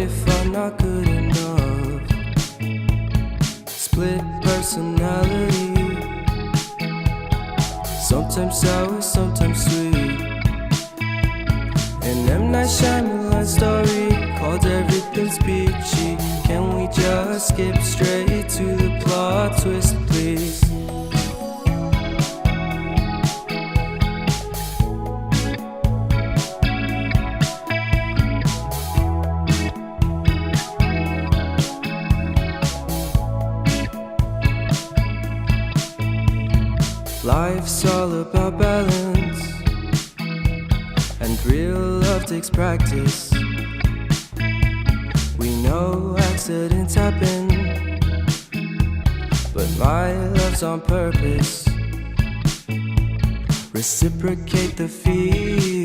if I'm not good enough? Split personality, sometimes sour, sometimes sweet. An M. Night Shyamalan story called Everything's Peachy. Can we just skip straight to the plot twist, please? Life's all about balance, and real love takes practice. We know accidents happen, but my love's on purpose. Reciprocate the feeling.